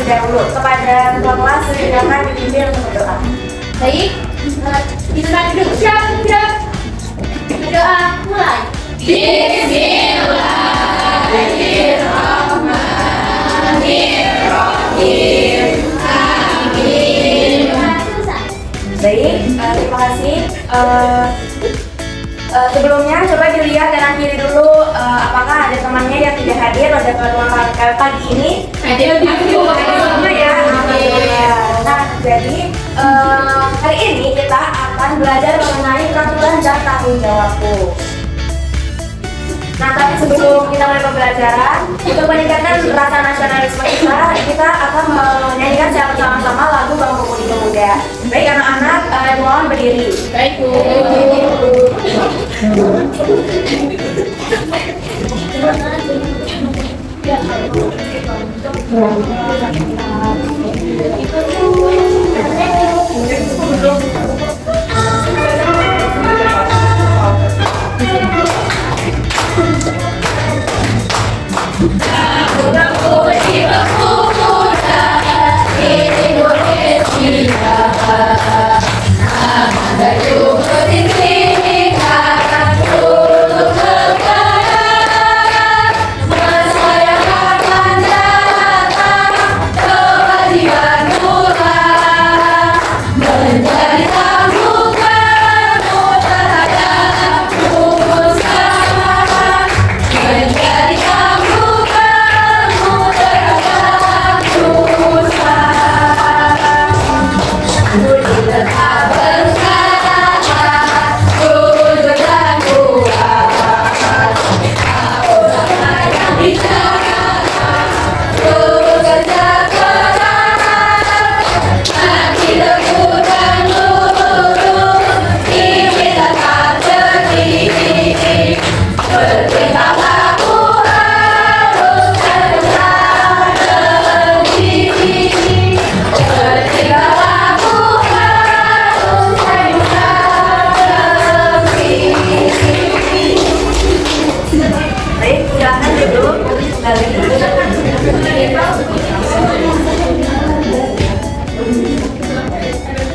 terlebih dahulu. Kepada ketua kelas, silakan dipimpin untuk berdoa. Baik, kita duduk siap. Berdoa mulai. Bismillahirrahmanirrahim. Amin. Baik, terima kasih. Sebelumnya coba dilihat kanan kiri dulu, apakah ada temannya yang tidak hadir pada pertemuan pagi ini? Ada Semua ya. Nah, jadi hari ini kita akan belajar mengenai peraturan dan tanggung jawabku. Nah, tapi sebelum kita mulai pembelajaran, untuk meningkatkan rasa nasionalisme kita akan menyanyikan secara sama-sama lagu Bank Pemuda Pemuda. Baik anak-anak, mohon berdiri. Baik, Bu.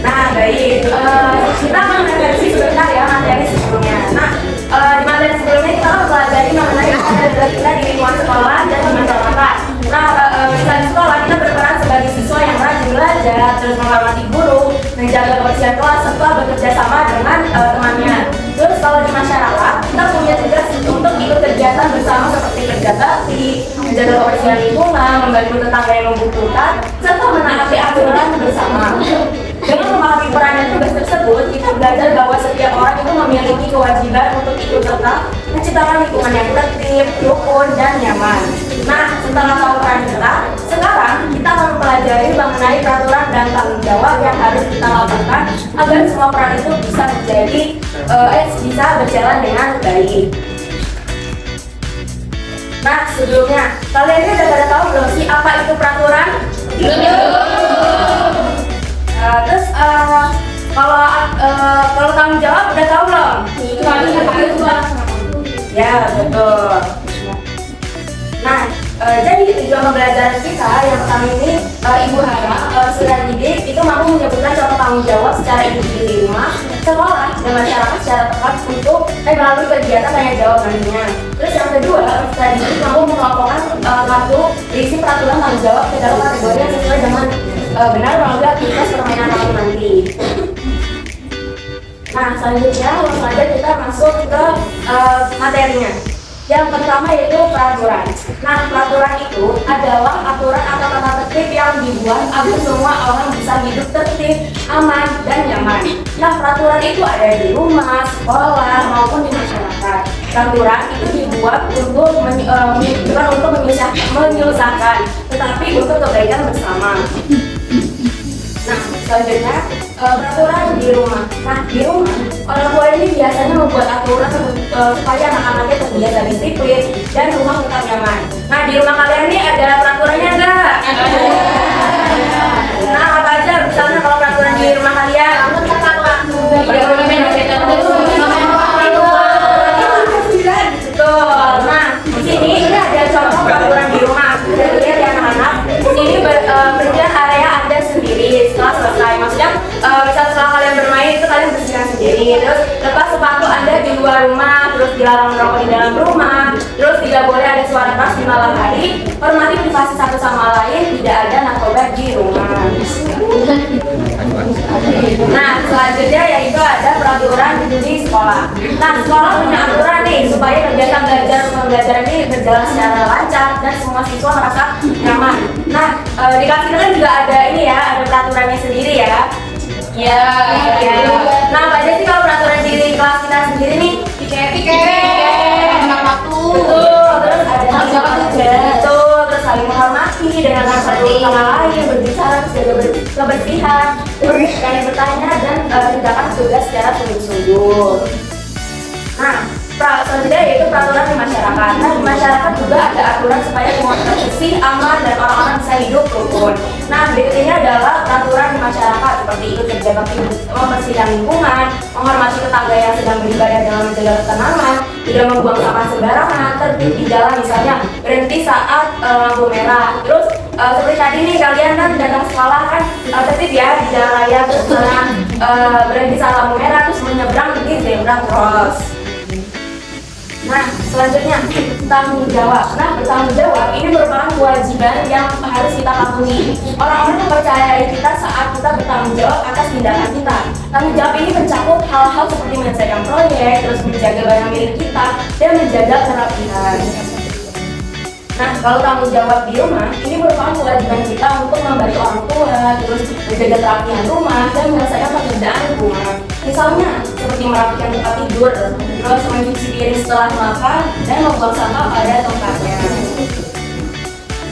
Nah, baik. Kita akan merevisi sebentar ya materi sebelumnya. Nah, di materi sebelumnya kita akan pelajari mengenai ada kita di lingkungan sekolah dan di masyarakat. Nah, misalnya di sekolah kita berperan sebagai siswa yang rajin belajar, terus menghormati guru, menjaga kebersihan kelas, serta bekerja sama dengan temannya. Terus kalau di masyarakat kita punya tugas untuk ikut kegiatan bersama seperti kerja bakti, menjaga kebersihan lingkungan, membantu tetangga yang membutuhkan, serta menaati aturan bersama. Dengan memahami peran dan tugas tersebut, kita belajar bahwa setiap orang itu memiliki kewajiban untuk ikut serta menciptakan lingkungan yang tertib, rukun, dan nyaman. Nah, setelah tahu peran kita, sekarang kita akan mempelajari mengenai peraturan dan tanggung jawab yang harus kita lakukan agar semua peran itu bisa bisa berjalan dengan baik. Nah, sebelumnya, kalian ini udah pada tahu belum sih apa itu peraturan? Terus kalau tanggung jawab udah tahu belum? Ya, betul. Nah, jadi tujuan pembelajaran kita yang pertama ini Ibu Hara sudah didik itu mampu menyebutkan contoh tanggung jawab secara individu di rumah, sekolah, dan masyarakat secara tepat untuk melalui kegiatan tanya jawab nantinya. Terus yang kedua, Ustaz didik mampu mengelompokkan kartu berisi peraturan tanggung jawab ke dalam kategori yang sesuai dengan benar melalui aktivitas permainan lalu nanti. Nah, selanjutnya langsung aja kita masuk ke materinya. Yang pertama yaitu peraturan. Nah, peraturan itu adalah aturan atau tata tertib yang dibuat agar semua orang bisa hidup tertib, aman, dan nyaman. Nah, peraturan itu ada di rumah, sekolah, maupun di masyarakat. Peraturan itu dibuat untuk menyusahkan, tetapi untuk kebaikan bersama. Nah, selanjutnya peraturan di rumah. Nah, di rumah orang tua ini biasanya membuat aturan supaya anak-anaknya terbiasa disiplin dan rumah tetap nyaman. Nah, di rumah kalian ini ada peraturannya enggak? Nah, apa aja misalnya kalau peraturan di rumah kalian? Betul. Nah, di sini ada contoh peraturan di rumah. Kita lihat ya anak-anak. Di sini sekolah. Nah, sekolah punya aturan nih supaya kegiatan belajar pembelajaran ini berjalan secara lancar dan semua siswa merasa nyaman. Nah, di kelas kita kan juga ada ini ya, ada peraturannya sendiri ya. Ya. Nah, apa aja sih kalau peraturan di kelas kita sendiri nih? Tiket. Waktu. Betul, terus ada Harus jawab juga. Betul, terus saling menghormati dengan satu sama lain, berbicara, jaga kebersihan, terus kalian bertanya dan kerjakan tugas secara sungguh-sungguh. Nah, selanjutnya yaitu peraturan di masyarakat. Nah, di masyarakat juga ada aturan supaya semua tetap bersih, aman, dan orang-orang bisa hidup rukun. Nah, berikut ini adalah peraturan di masyarakat seperti ikut terjaga membersihkan lingkungan, menghormati tetangga yang sedang beribadah dalam menjaga ketenangan, tidak membuang sampah sembarangan, tertib di jalan misalnya berhenti saat lampu merah. Terus seperti tadi nih kalian kan datang sekolah kan tertib ya di jalan raya, terus berhenti saat lampu merah, terus menyeberang di zebra cross. Nah, selanjutnya tanggung jawab. Nah, bertanggung jawab ini merupakan kewajiban yang harus kita patuhi. Orang-orang mempercayai kita saat kita bertanggung jawab atas tindakan kita. Tanggung jawab ini mencakup hal-hal seperti menyelesaikan proyek, terus menjaga barang milik kita, dan menjaga kerapihan. Nah, kalau tanggung jawab di rumah, ini merupakan kewajiban kita untuk membantu orang tua, terus menjaga kerapihan rumah, dan menyelesaikan pekerjaan rumah. Misalnya, seperti merapikan tempat tidur, terus mencuci piring setelah makan, dan membuang sampah pada tempatnya.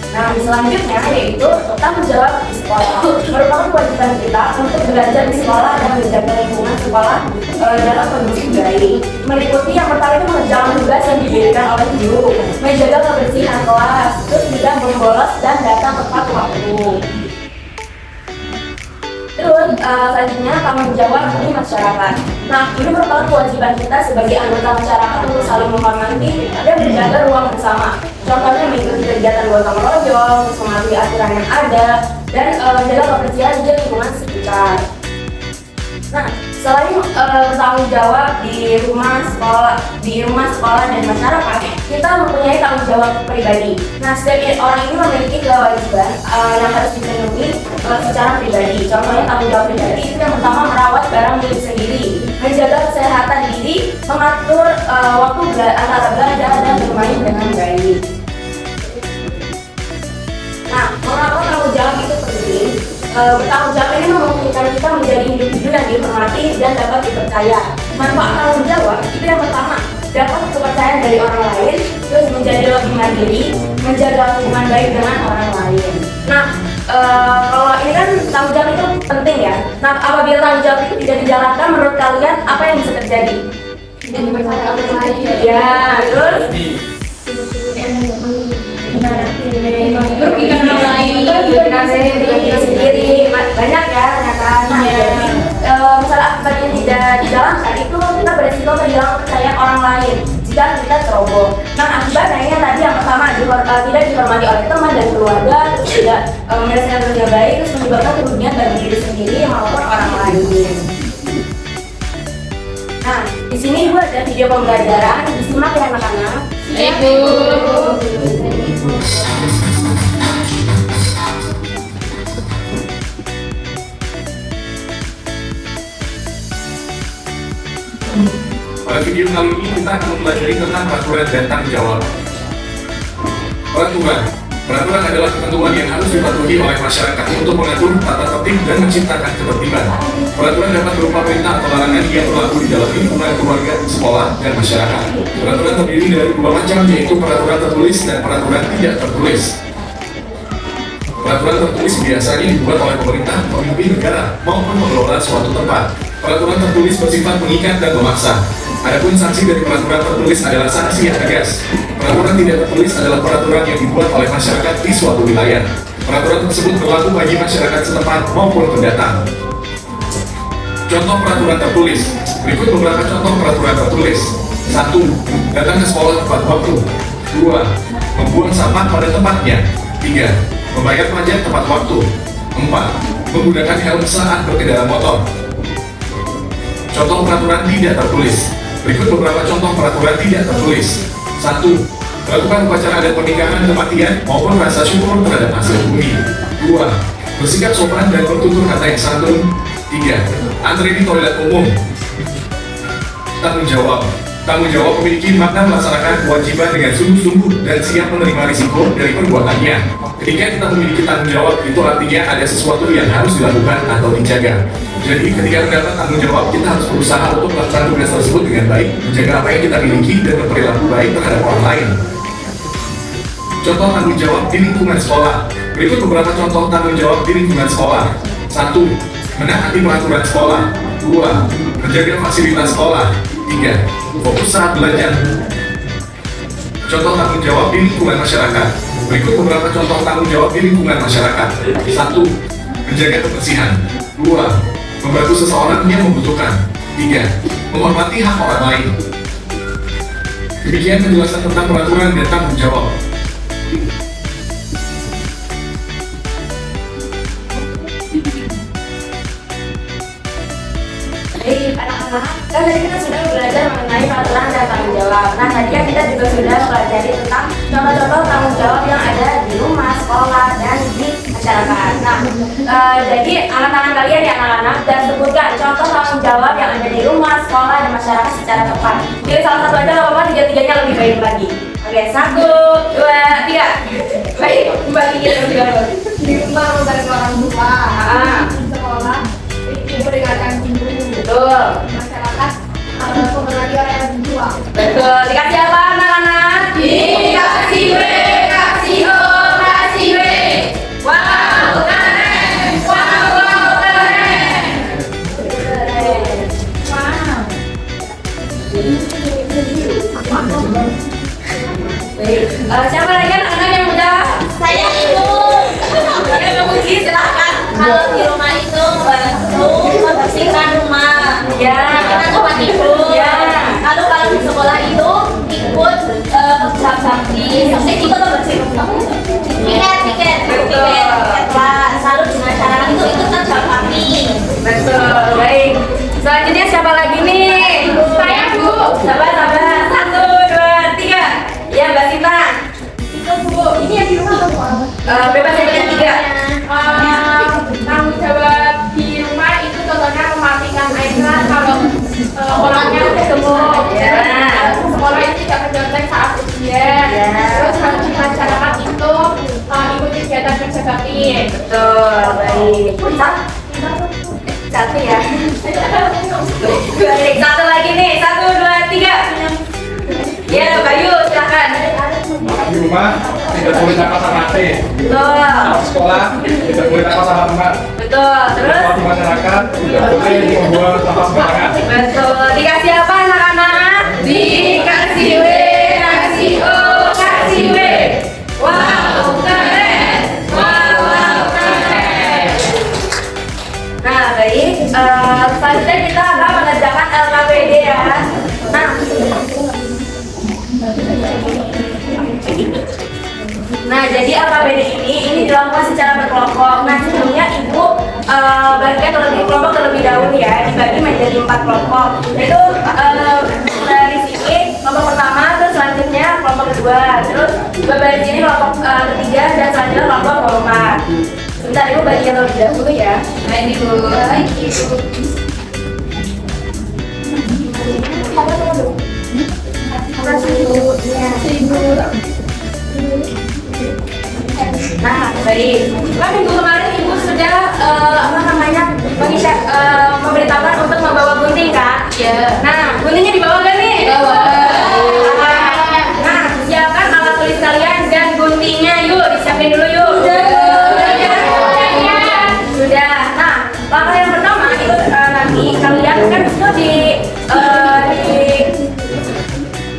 Nah, selanjutnya yaitu tanggung jawab di sekolah. Merupakan kewajiban kita untuk belajar di sekolah dan menjaga lingkungan sekolah dalam kondisi baik. Meliputi yang pertama itu mengerjakan tugas yang diberikan oleh guru, menjaga kebersihan kelas, terus tidak membolos dan datang tepat waktu. Terus selanjutnya tanggung jawab di masyarakat. Nah, ini merupakan kewajiban kita sebagai anggota masyarakat untuk saling menghormati dan menjaga ruang bersama. Contohnya mengikuti kegiatan gotong royong, mematuhi aturan yang ada, dan menjaga kebersihan di lingkungan sekitar. Nah, selain bertanggung jawab di rumah sekolah dan masyarakat, kita mempunyai tanggung jawab pribadi. Nah, setiap orang ini memiliki kewajiban yang harus dipenuhi secara pribadi. Contohnya tanggung jawab pribadi itu yang pertama merawat barang milik sendiri, menjaga kesehatan diri, mengatur waktu antara belajar dan bermain dengan baik. Nah, mengapa tanggung jawab itu penting? Bertanggung jawab ini memungkinkan kita menjadi individu yang dihormati dan dapat dipercaya. Manfaat tanggung jawab itu yang pertama, dapat kepercayaan dari orang lain, terus menjadi lebih mandiri, menjaga hubungan baik dengan orang lain. Nah, kalau ini kan tanggung jawab itu penting ya. Nah, apabila tanggung jawab itu tidak dijalankan, menurut kalian apa yang bisa terjadi? Tidak dipercaya oleh orang lain. Ya, terus Merugikan orang lain. merugikan diri sendiri banyak ya ternyata. Nah, jadi misalnya akibat yang tidak dijalankan itu kita beresiko kehilangan kepercayaan orang lain jika kita ceroboh. Nah, akibatnya yang tadi yang pertama tidak dihormati oleh teman dan keluarga, terus tidak menyelesaikan kerja baik, terus menyebabkan kerugian bagi diri sendiri maupun orang lain. Nah, di sini gue ada video pembelajaran, disimak ya anak-anak. Pada video kali ini kita akan mempelajari tentang peraturan dan tanggung jawab. Peraturan adalah ketentuan yang harus dipatuhi oleh masyarakat untuk mengatur tata tertib dan menciptakan ketertiban. Peraturan dapat berupa perintah atau larangan yang berlaku di dalam lingkungan keluarga, sekolah, dan masyarakat. Peraturan terdiri dari dua macam, yaitu peraturan tertulis dan peraturan tidak tertulis. Peraturan tertulis biasanya dibuat oleh pemerintah, pemimpin negara, maupun pengelola suatu tempat. Peraturan tertulis bersifat mengikat dan memaksa. Adapun sanksi dari peraturan tertulis adalah sanksi yang tegas. Peraturan tidak tertulis adalah peraturan yang dibuat oleh masyarakat di suatu wilayah. Peraturan tersebut berlaku bagi masyarakat setempat maupun pendatang. Contoh peraturan tertulis. Berikut beberapa contoh peraturan tertulis. 1. Datang ke sekolah tepat waktu. 2. Membuang sampah pada tempatnya. 3. Membayar pajak tepat waktu. 4. Menggunakan helm saat berkendara motor. Contoh peraturan tidak tertulis. Berikut beberapa contoh peraturan tidak tertulis. 1. Melakukan upacara adat pernikahan, kematian, maupun rasa syukur terhadap hasil bumi. 2. Bersikap sopan dan bertutur kata yang santun. 3. Antri di toilet umum. Tanggung jawab. Tanggung jawab memiliki makna melaksanakan kewajiban dengan sungguh-sungguh dan siap menerima risiko dari perbuatannya. Ketika kita memiliki tanggung jawab, itu artinya ada sesuatu yang harus dilakukan atau dijaga. Jadi ketika mendapat tanggung jawab, kita harus berusaha untuk melakukan tugas tersebut dengan baik, menjaga apa yang kita miliki dan berperilaku baik terhadap orang lain. Contoh tanggung jawab di lingkungan sekolah. Berikut beberapa contoh tanggung jawab di lingkungan sekolah. 1. Menaati peraturan sekolah. 2. Menjaga fasilitas sekolah. 3. Fokus saat belajar. Contoh tanggung jawab di lingkungan masyarakat. Berikut beberapa contoh tanggung jawab di lingkungan masyarakat. 1. Menjaga kebersihan. 2. Membantu seseorang yang membutuhkan. 3. Menghormati hak orang lain. Demikian penjelasan tentang peraturan dan tanggung jawab. Baik, anak-anak, kan tadi kita sudah belajar mengenai peraturan dan tanggung jawab. Nah, tadi kan kita juga sudah mempelajari tentang contoh-contoh tanggung jawab yang ada di rumah, sekolah, dan di masyarakat. Nah, jadi anak-anak kalian ya anak-anak, dan sebutkan contoh tanggung jawab yang ada di rumah, sekolah, dan masyarakat secara tepat. Pilih salah satu aja, nggak apa-apa, tiga-tiganya lebih baik lagi. Oke, 1, 2, 3. Baik, baginya lebih baik. Di rumah membantu orang tua. Sekolah memperingatkan ibu. Betul. Masyarakat memperhati orang yang berjuang. Betul. Dikasih apa anak-anak? Dikasih W, kasih O, kasih W. Wow, keren. Wow, keren. Baik. Siapa lagi anak-anak yang udah? Saya ibu. Yang memuji silahkan. Kalau di rumah itu bantu membersihkan rumah. Ya. Kita coba ibu. Ya. Lalu kalau di sekolah itu ikut kerja bakti. Ikut membersihkan rumah. Tiket lah. Selalu di masyarakat itu ikut kerja bakti. Betul. Baik. Selanjutnya siapa lagi nih? Saya Bu. Sabar. 1, 2, 3. Ya, Mbak Sinta. Itu Bu. Ini yang di rumah atau Bebas yang pilih 3. tanggung jawab di rumah itu contohnya mematikan air keran kalau orangnya udah gemuk. Ya. Sekolah itu tidak mencontek saat ujian. Ya. Terus harus di masyarakat itu ikuti kegiatan kerja bakti. Betul. Baik. Satu ya. Baik, satu lagi nih. 1, 2, 3. Ya, Bayu, silakan. Di rumah tidak boleh nakal sama adik. Betul. Di sekolah tidak boleh nakal sama teman. Betul. Terus? Kalau di masyarakat tidak boleh membuang sampah sembarangan. Betul. Dikasih apa anak-anak? Dikasih W, kasih O, kasih W. Wow, keren. Wow, keren. Nah, baik. Selanjutnya kita akan mengerjakan LKPD ya. Nah, jadi LKPD ini dilakukan secara berkelompok. Nah, sebelumnya ibu bagikan kelompok terlebih dahulu ya, dibagi menjadi 4 kelompok. Itu dari sini kelompok pertama, terus selanjutnya kelompok kedua, terus dari sini kelompok ketiga, dan selanjutnya kelompok keempat. Sebentar, ibu bagikan terlebih dahulu ya. Baik ibu. Nah, baik. Kan minggu kemarin ibu sudah memberitahukan untuk membawa gunting kan? Iya. Nah, guntingnya dibawa gak nih? Bawa. Nah, siapkan alat tulis kalian dan guntingnya yuk, disiapin dulu yuk. Sudah. Nah, langkah yang pertama itu nanti kalian kan itu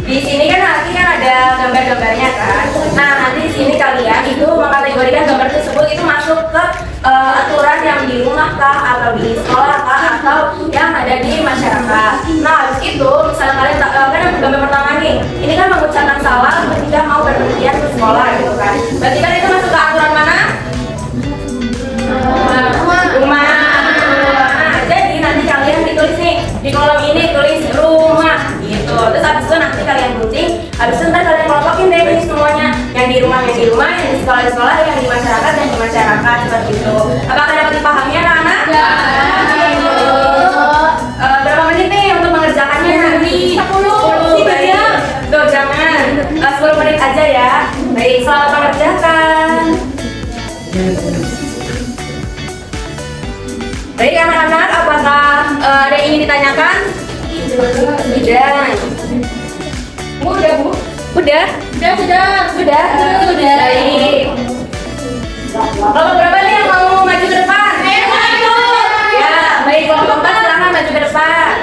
di sini kan nanti kan ada gambar-gambarnya kan. Nah, nanti di sini kalian itu mengkategorikan gambar tersebut itu masuk ke aturan yang di rumah kah, atau di sekolah kah, atau yang ada di masyarakat. Nah, habis itu misalnya kalian kan gambar pertama nih, ini kan mengucapkan salah ketika mau berpergian ke sekolah gitu kan. Berarti kan itu masuk ke aturan mana? Rumah. Nah, jadi nanti kalian ditulis nih di kolom ini tulis rumah gitu. Terus habis itu nanti kalian gunting, habis itu ntar kalian kelompokin deh ini semuanya, yang di rumah, yang di sekolah, yang di masyarakat, yang di masyarakat, seperti itu. Apakah dapat dipahami anak-anak? Ya. Berapa menit nih untuk mengerjakannya? aja ya. Baik, selamat mengerjakan. Baik anak-anak, apakah ada yang ingin ditanyakan? Tidak. Udah Bu? Udah? Sudah. Baik. Kelompok berapa nih yang mau maju ke depan? Ya, baik, kelompok 4 silakan maju ke depan.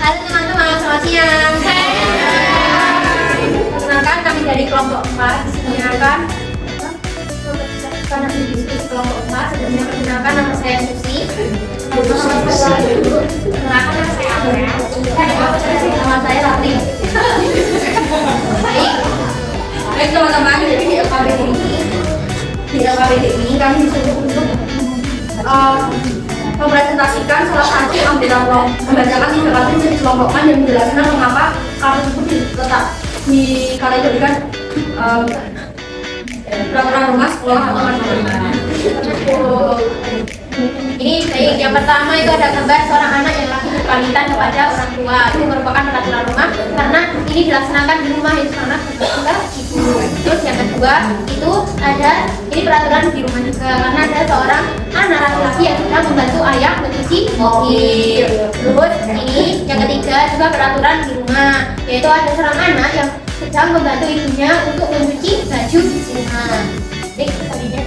Halo teman-teman, selamat siang. Perkenalkan kami dari kelompok 4. Perkenalkan karena di diskusi kelompok 4. Sebelumnya perkenalkan nama saya Susi. Perkenalkan nama saya Amel. Nama saya Ratri. Baik teman-teman, jadi di LKPD ini kami disuruh untuk mempresentasikan salah satu anggota kelompok, membacakan 3 kartu yang dikelompokkan dan menjelaskan mengapa kartu tersebut dikategorikan peraturan rumah sekolah atau masyarakat. Ini baik, yang pertama itu ada gambar seorang anak yang lagi berpamitan kepada orang tua. Itu merupakan peraturan rumah karena ini dilaksanakan di rumah itu karena juga ibu. Terus yang kedua itu ada ini peraturan di rumah juga karena ada seorang anak laki-laki yang sedang membantu ayah mencuci mobil. Terus ini yang ketiga juga peraturan di rumah, yaitu ada seorang anak yang sedang membantu ibunya untuk mencuci baju di rumah. Baik, tadinya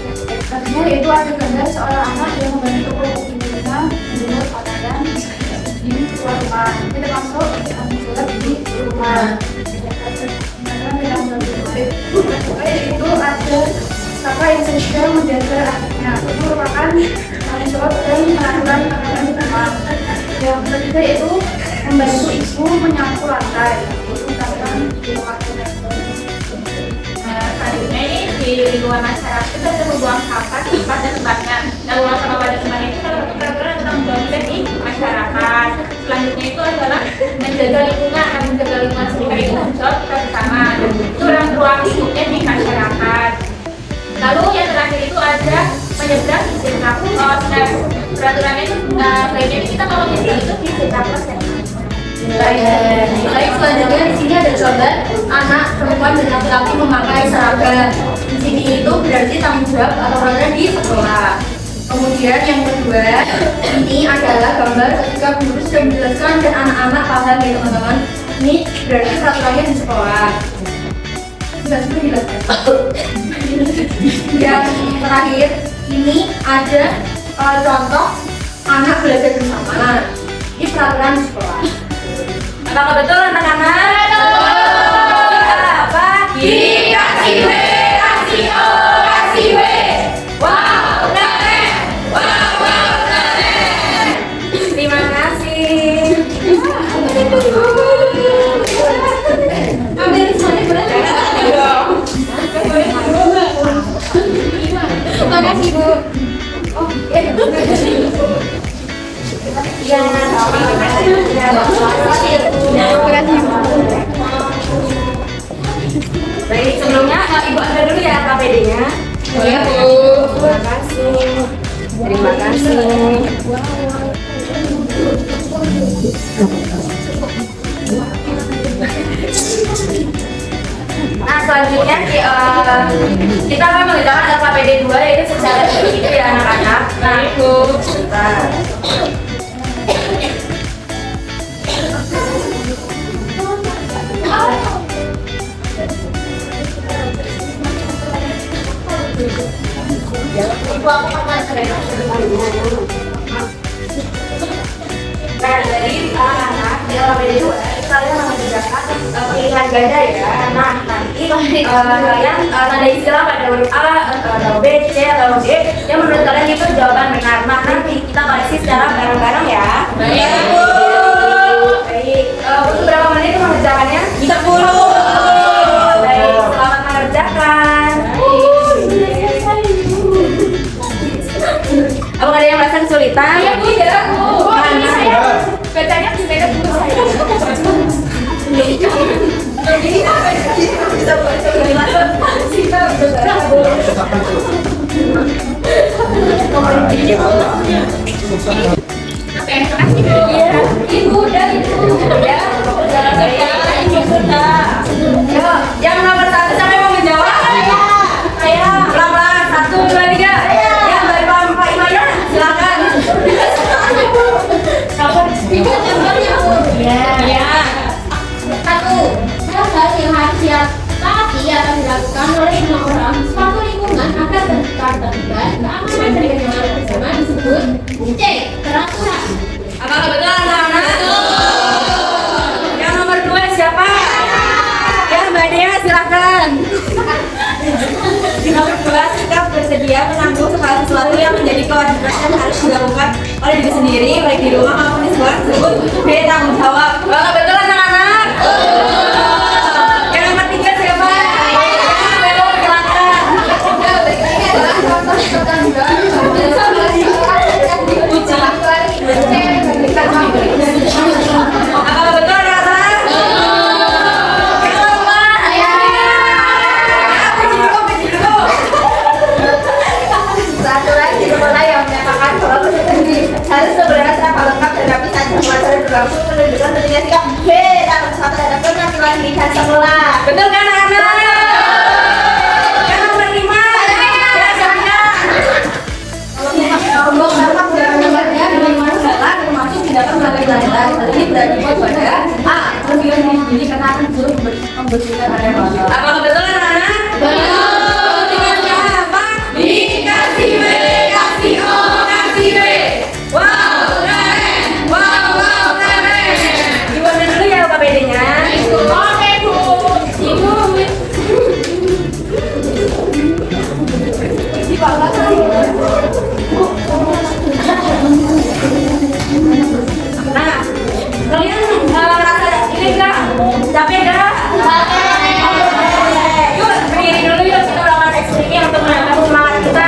yaitu ada gambar seorang anak yang membantu ibunya menjemur pakaian di luar rumah. Ini termasuk tanggung jawab di rumah. Itu ada kakak yang sedang menjaga anaknya. Itu merupakan tanggung jawab dan peraturan pakaian di rumah. Yang ketiga itu membantu ibu menyapu lantai. Itu peraturan di rumah. Selanjutnya ini di lingkungan masyarakat kita ada membuang sampah di tempat dan tempatnya. Dan buang sampah pada tempatnya itu adalah peraturan tentang membuang di masyarakat. Selanjutnya itu adalah menjaga lingkungan sekitar itu tanggung jawab kita bersama. Itu ruang hidupnya di masyarakat. Lalu yang terakhir itu ada menyeberang di zebra cross. Dan peraturannya itu baiknya kita kalau menyeberang itu di zebra cross ya. Baik, selanjutnya di sini ada gambar anak perempuan dan laki-laki memakai seragam. Di sini itu berarti tanggung jawab atau peraturan di sekolah. Kemudian yang kedua, ini adalah gambar ketika guru sudah menjelaskan dan anak-anak paham ya teman-teman. Ini berarti peraturannya di sekolah. Sudah dijelaskan. Yang terakhir, ini ada contoh anak belajar bersama. Ini peraturan di sekolah. Apakah betul anak-anak? Apa? Kasih W, kasih O, kasih W. Wow, keren. Wow, keren. Terima kasih. Ambil semuanya boleh? Terima kasih Bu. Baik, sebelumnya Ibu ada dulu ya KPD-nya. Iya Bu. Terima kasih. Terima kasih. Nah, selanjutnya kita akan mengerjakan LKPD 2 yaitu secara individu ya anak-anak. Nah, sebentar. Nah, jadi anak-anak di LKPD 2 kalian mengerjakan pilihan ganda ya. Nah, nanti kalian ada istilah pada huruf A atau B, C atau D yang menurut kalian itu jawaban benar. Nah, nanti kita koreksi secara bareng-bareng ya. Baik Bu. Baik, butuh berapa menit mengerjakannya? 10. Baik, selamat mengerjakan. Ibu udah ibu ya. Ibu sudah. Yo, yang nomor 1 siapa yang mau menjawab? Saya. Pelan-pelan 1, 2, 3. Ya, dari Pak Imayan silakan. Ya. Satu, hal-hal yang harus tapi akan dilakukan oleh orang suatu lingkungan agar tercipta terlibat keamanan dan kenyamanan bersama disebut C. Peraturan. Apakah betul anak-anak? Yang nomor 2 siapa? Ya, Mbak Dea silakan. Nomor 2, sikap bersedia menanggung segala sesuatu yang menjadi kewajiban dan harus dilakukan oleh diri sendiri, baik di rumah maupun di sekolah tersebut. B. Tanggung jawab. Apakah betul anak-anak? Yang nomor 3 siapa? Apakah betul anak-anak? Peraturan di sekolah yang menyatakan bahwa peserta didik harus sebenarnya seragam lengkap dan rapi saat pembelajaran berlangsung menunjukkan tentunya sikap B. Tanggung jawab terhadap penampilan pendidikan sekolah. Betul kan anak-anak? Yang nomor 5 ya saya. Kelompok dampak dampaknya dengan masalah termasuk tindakan melanggar lain. Hal ini berarti pada A. Penampilan didik karena akan turut membersihkan area bawah. Apakah betul anak-anak? Betul. Dikasih B, kasih O, kasih B. Wow, keren. Wow, keren. Dibuatin dulu ya UKBD-nya. Oke, Bu. Ibu. Nah, kalian ngerasa ini enggak? Capek enggak? Yuk, berdiri dulu yuk, kita melakukan ekspresi untuk menambah semangat kita.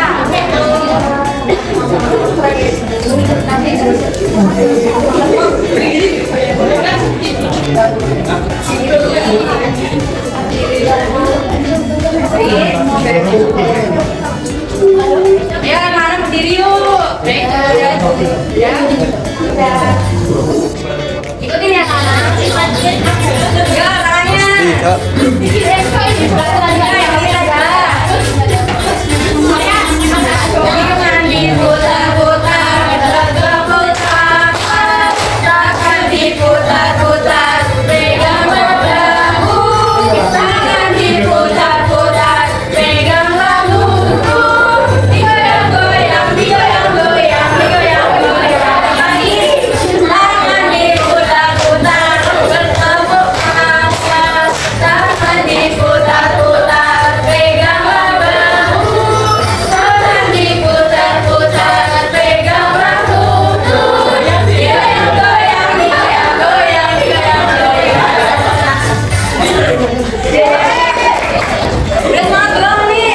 Ya, mana berdiri yuk. Ya. Ikutin ya tangan. Ya, tangannya. Jangan diputar-putar, berputar, takkan diputar-putar, pegang bahu. Jangan diputar-putar, pegang bahuku. Digoyang-goyang, digoyang-goyang, digoyang-goyang. Lagi, tangan diputar-putar, bertepuk tangan. Tangan diputar-putar, pegang bahu. Tangan diputar-putar, pegang bahu. Digoyang-goyang, digoyang-goyang, digoyang-goyang. Udah semangat belum nih?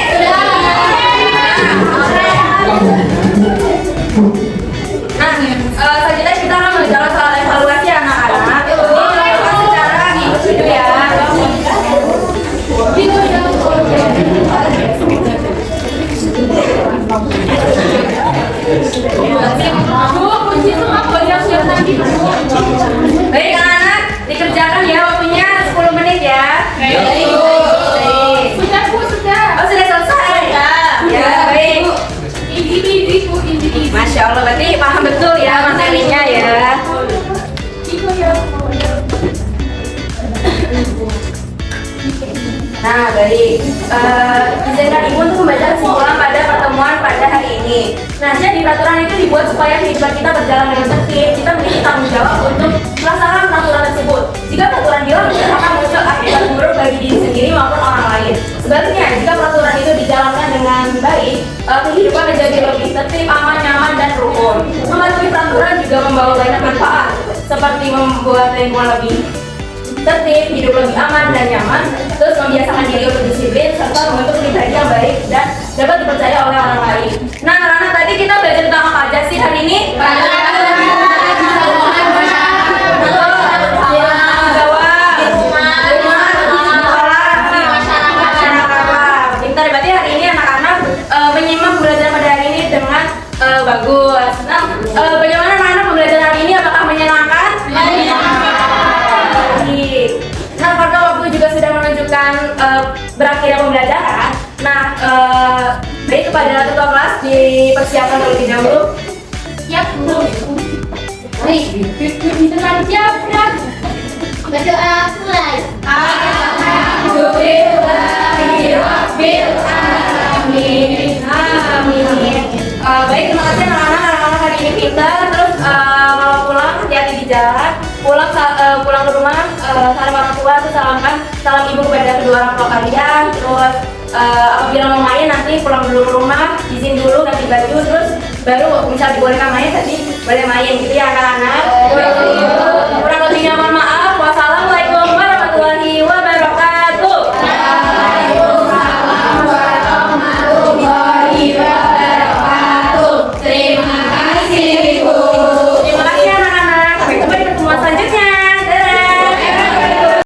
Nah, selanjutnya kita akan bicara soal evaluasi anak-anak. Ini evaluasi secara individu ya. Bu, kunci semua pojok siap nanti. Baik anak-anak, dikerjakan ya, waktunya 10 menit ya. Baik. Sudah, Bu, sudah. Oh, sudah selesai? Ya, baik. Ibu. Masya Allah, berarti paham betul ya materinya ya. Nah, baik. Izinkan Ibu untuk membaca kesimpulan pada pertemuan pada hari ini. Nah, jadi peraturan itu dibuat supaya kehidupan kita berjalan dengan tertib. Kita memiliki tanggung jawab untuk melaksanakan peraturan tersebut. Jika peraturan dilanggar, akan muncul akibat buruk bagi diri sendiri maupun orang lain. Sebaliknya, jika peraturan itu dijalankan dengan baik, kehidupan menjadi lebih tertib, aman, nyaman, dan rukun. Mematuhi peraturan juga membawa banyak manfaat, seperti membuat lingkungan lebih tertib, hidup lebih aman dan nyaman, terus membiasakan diri untuk disiplin, serta membentuk pribadi yang baik dan dapat dipercaya oleh orang lain. Nah, anak-anak, tadi kita belajar tentang apa aja sih hari ini? Jawab. kepada ketua kelas dipersiapkan terlebih dahulu. Siap, Bu. Nih, dengan siap, siap. Berdoa mulai. Amin. Baik, terima kasih anak-anak hari ini pintar. Terus kalau pulang hati-hati di jalan. Pulang ke rumah salam orang tua, terus salam ibu kepada kedua orang tua kalian. Terus apabila mau main nanti pulang dulu ke rumah, izin dulu ganti baju, terus baru misal dibolehkan main tadi boleh main gitu ya anak-anak.